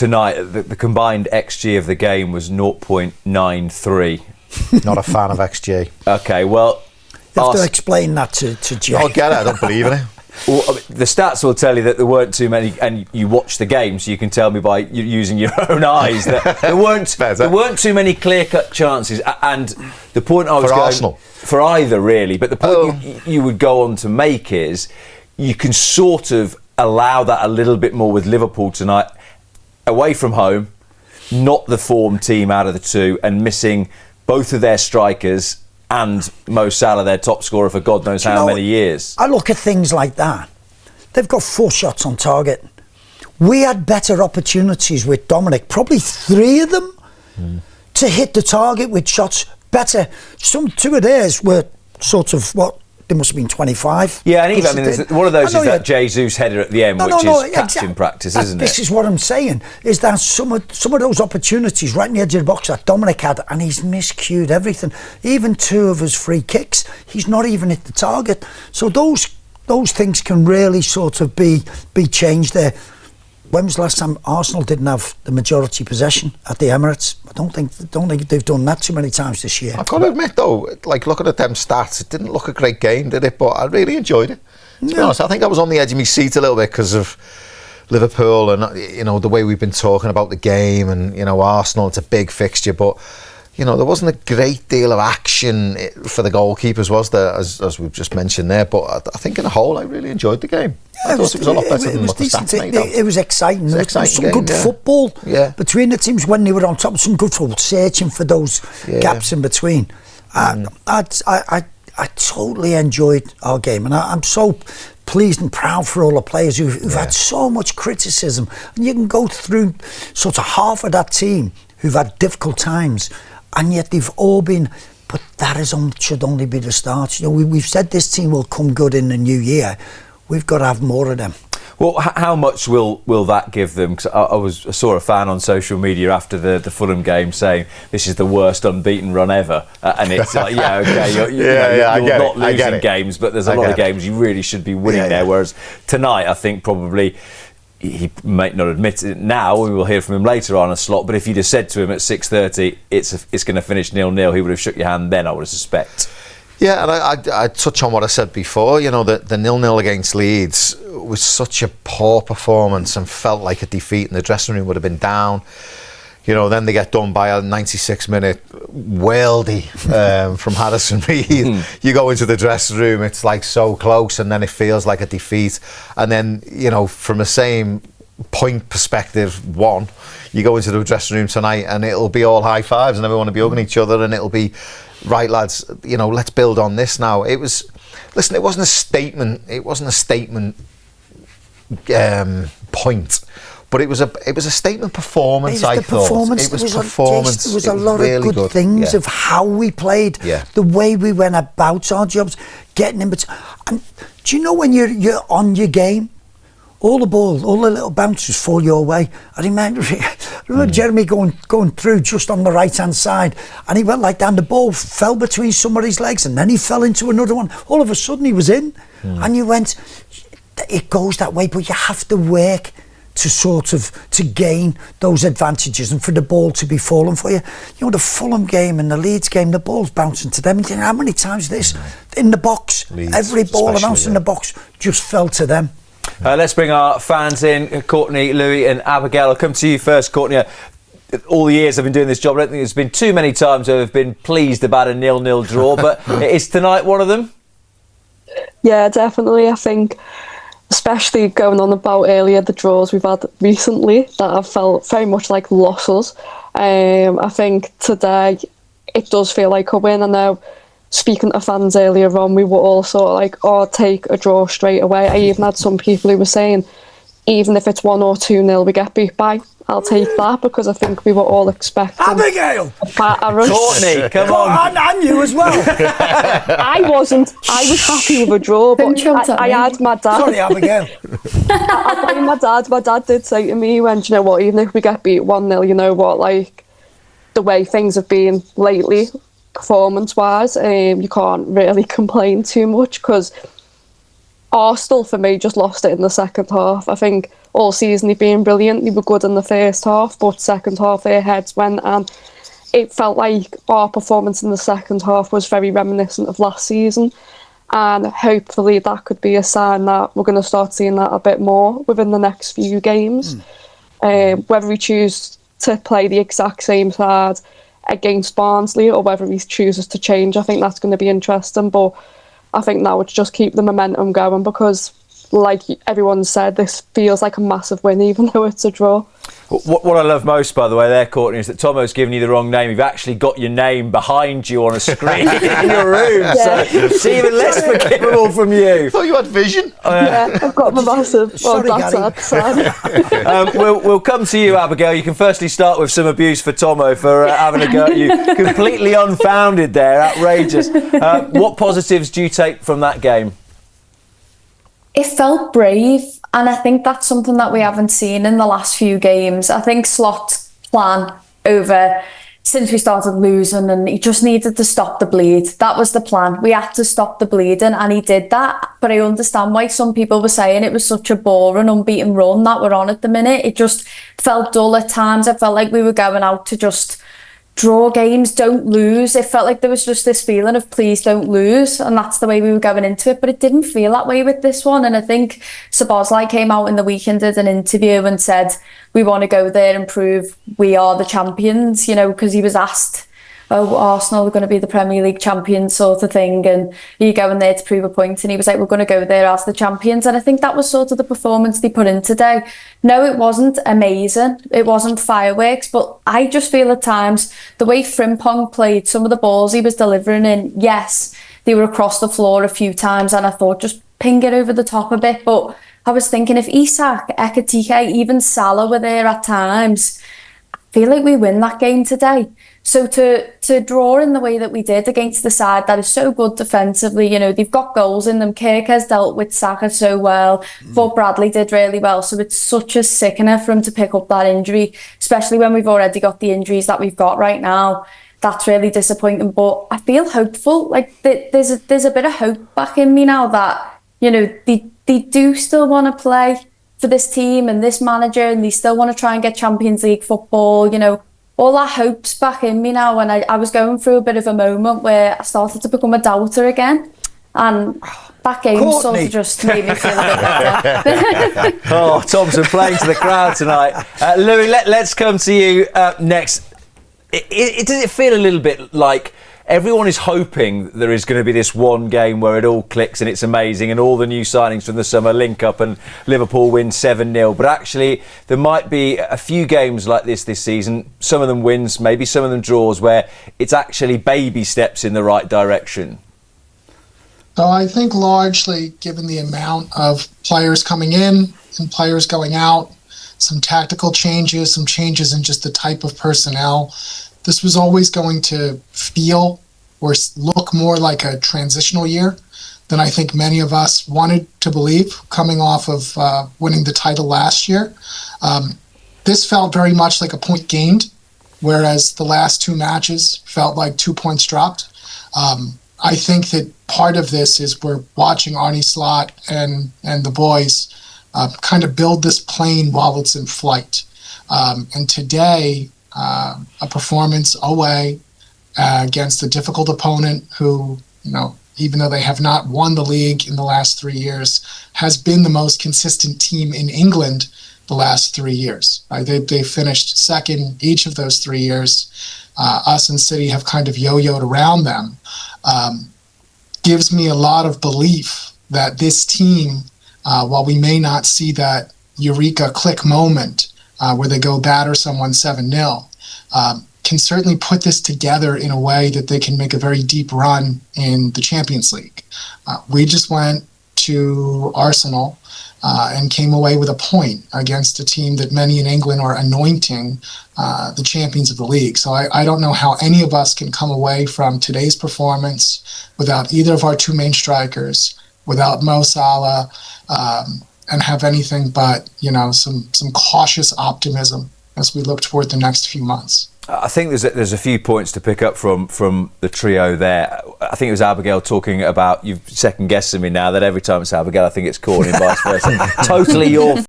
tonight, the combined XG of the game was 0.93. Not a fan of XG. Okay, well... You have to explain that to Jay. I'll get it, I don't believe in it. Well, I mean, the stats will tell you that there weren't too many, and you watch the game, so you can tell me by using your own eyes that there weren't too many clear-cut chances. And the point I was for going... Arsenal. For either, really. But the point you would go on to make is you can sort of allow that a little bit more with Liverpool tonight, away from home, not the form team out of the two, and missing both of their strikers and Mo Salah, their top scorer for God knows how many years. I look at things like that. They've got 4 shots on target. We had better opportunities with Dominic, probably 3 of them, to hit the target with shots better. 2 of theirs were sort of there must have been 25. Yeah, and even, one of those is that Jesus header at the end, which is captain practice, isn't it? This is what I'm saying, is that some of those opportunities right in the edge of the box that Dominic had, and he's miscued everything. Even 2 of his free kicks, he's not even hit the target. So those things can really sort of be changed there. When was the last time Arsenal didn't have the majority possession at the Emirates? I don't think they've done that too many times this year. I've got to admit though, like looking at them stats, it didn't look a great game, did it? But I really enjoyed it. To be honest, I think I was on the edge of my seat a little bit because of Liverpool and the way we've been talking about the game, and Arsenal, it's a big fixture, but there wasn't a great deal of action for the goalkeepers, was there, as we've just mentioned there. But I think in a whole, I really enjoyed the game. I thought it was a lot better than what the stats made out. It was exciting. There was some good football between the teams when they were on top. Some good football, searching for those gaps in between. I totally enjoyed our game, and I'm so pleased and proud for all the players who've had so much criticism. And you can go through sort of half of that team who've had difficult times, and yet they've all been... But that should only be the start. We've said this team will come good in the new year. We've got to have more of them. Well, how much will that give them? Because I saw a fan on social media after the Fulham game saying this is the worst unbeaten run ever, and it's like, you're not losing games, but there's a lot of games you really should be winning there. Whereas tonight, I think probably he might not admit it now. We will hear from him later on a slot. But if you'd have said to him at 6:30, it's going to finish 0-0, he would have shook your hand then, I would suspect. Yeah, and I touch on what I said before. The 0-0 against Leeds was such a poor performance and felt like a defeat, and the dressing room would have been down. Then they get done by a 96-minute worldie from Harrison Reed. You go into the dressing room, it's like so close, and then it feels like a defeat. And then, from the same point perspective, you go into the dressing room tonight and it'll be all high fives and everyone will be hugging each other, and it'll be, right lads, let's build on this now. It wasn't a statement point. But it was a statement performance. I thought it was performance. There was a lot of good things of how we played, the way we went about our jobs, getting in between. And do you know when you're on your game, all the little bounces fall your way? I remember Jeremy going through just on the right hand side, and he went like that, and the ball fell between somebody's legs, and then he fell into another one. All of a sudden he was in, and you went. It goes that way, but you have to work to gain those advantages and for the ball to be falling for you. The Fulham game and the Leeds game, the ball's bouncing to them. And how many times this in the box, Leeds, every ball bounced in the box just fell to them. Let's bring our fans in. Courtney, Louis and Abigail. I'll come to you first, Courtney. All the years I've been doing this job, I don't think there's been too many times I've been pleased about a 0-0 draw, but is tonight one of them? Yeah, definitely. I think, especially going on about earlier, the draws we've had recently that have felt very much like losses. I think today it does feel like a win. I know, speaking to fans earlier on, we were all sort of like, take a draw straight away. I even had some people who were saying, even if it's 1 or 2-0 we get beat by, I'll take that, because I think we were all expecting Abigail! Courtney, come on. And you as well. I wasn't. I was happy with a draw, but I had my dad. Sorry, Abigail. I blame my dad. My dad did say to me, when, you know what, even if we get beat 1-0, you know what, like, the way things have been lately, performance-wise, you can't really complain too much, because Arsenal, for me, just lost it in the second half. I think all season they've been brilliant. They were good in the first half, but second half their heads went, and it felt like our performance in the second half was very reminiscent of last season. And hopefully that could be a sign that we're going to start seeing that a bit more within the next few games. Whether we choose to play the exact same side against Barnsley or whether he chooses to change, I think that's going to be interesting. But I think now it's just keep the momentum going, because like everyone said, this feels like a massive win even though it's a draw. What I love most, by the way, there, Courtney, is that Tomo's given you the wrong name. You've actually got your name behind you on a screen in your room. Yeah. So it's even less forgivable from you. I thought you had vision. Yeah, I've got my massive. Well, that's sad. We'll come to you, Abigail. You can firstly start with some abuse for Tomo for having a go at you. Completely unfounded there, outrageous. What positives do you take from that game? It felt brave, and I think that's something that we haven't seen in the last few games. I think Slot's plan since we started losing, and he just needed to stop the bleed. That was the plan. We had to stop the bleeding, and he did that. But I understand why some people were saying it was such a boring, unbeaten run that we're on at the minute. It just felt dull at times. I felt like we were going out to just draw games, don't lose. It felt like there was just this feeling of please don't lose, and that's the way we were going into it. But it didn't feel that way with this one. And I think Szoboszlai came out in the weekend, did an interview and said we want to go there and prove we are the champions, you know, because he was asked, oh, Arsenal are going to be the Premier League champions sort of thing, and you going there to prove a point, and he was like, we're going to go there as the champions. And I think that was sort of the performance they put in today. No, it wasn't amazing, it wasn't fireworks, but I just feel at times the way Frimpong played, some of the balls he was delivering in, yes, they were across the floor a few times, and I thought just ping it over the top a bit. But I was thinking if Isak, Ekitike, even Salah were there at times, I feel like we win that game today. So to draw in the way that we did against the side that is so good defensively, you know, they've got goals in them. Kirk has dealt with Saka so well. Thought Bradley did really well. So it's such a sickener for him to pick up that injury, especially when we've already got the injuries that we've got right now. That's really disappointing. But I feel hopeful. Like there's a bit of hope back in me now that, you know, they do still want to play for this team and this manager, and they still want to try and get Champions League football, you know. All that hope's back in me now, and I was going through a bit of a moment where I started to become a doubter again, and that game sort of just made me feel a bit better. Oh, Thompson playing to the crowd tonight. Louis, let's come to you next. Does it feel a little bit like everyone is hoping there is going to be this one game where it all clicks and it's amazing and all the new signings from the summer link up and Liverpool win 7-0, but actually there might be a few games like this season, some of them wins, maybe some of them draws, where it's actually baby steps in the right direction? So I think largely, given the amount of players coming in and players going out, some tactical changes, some changes in just the type of personnel, this was always going to feel or look more like a transitional year than I think many of us wanted to believe coming off of winning the title last year. This felt very much like a point gained, whereas the last two matches felt like 2 points dropped. I think that part of this is we're watching Arne Slot and the boys kind of build this plane while it's in flight. And today, a performance away against a difficult opponent who, you know, even though they have not won the league in the last 3 years, has been the most consistent team in England the last 3 years. They finished second each of those 3 years. Us and City have kind of yo-yoed around them. Gives me a lot of belief that this team, while we may not see that eureka click moment where they go batter someone 7-0, can certainly put this together in a way that they can make a very deep run in the Champions League. We just went to Arsenal and came away with a point against a team that many in England are anointing the champions of the league. So I don't know how any of us can come away from today's performance without either of our two main strikers, without Mo Salah, and have anything but, you know, some cautious optimism as we look toward the next few months. I think there's a few points to pick up from the trio there. I think it was Abigail talking about, you've second guessing me now that every time it's Abigail I think it's Courtney and vice versa. Totally your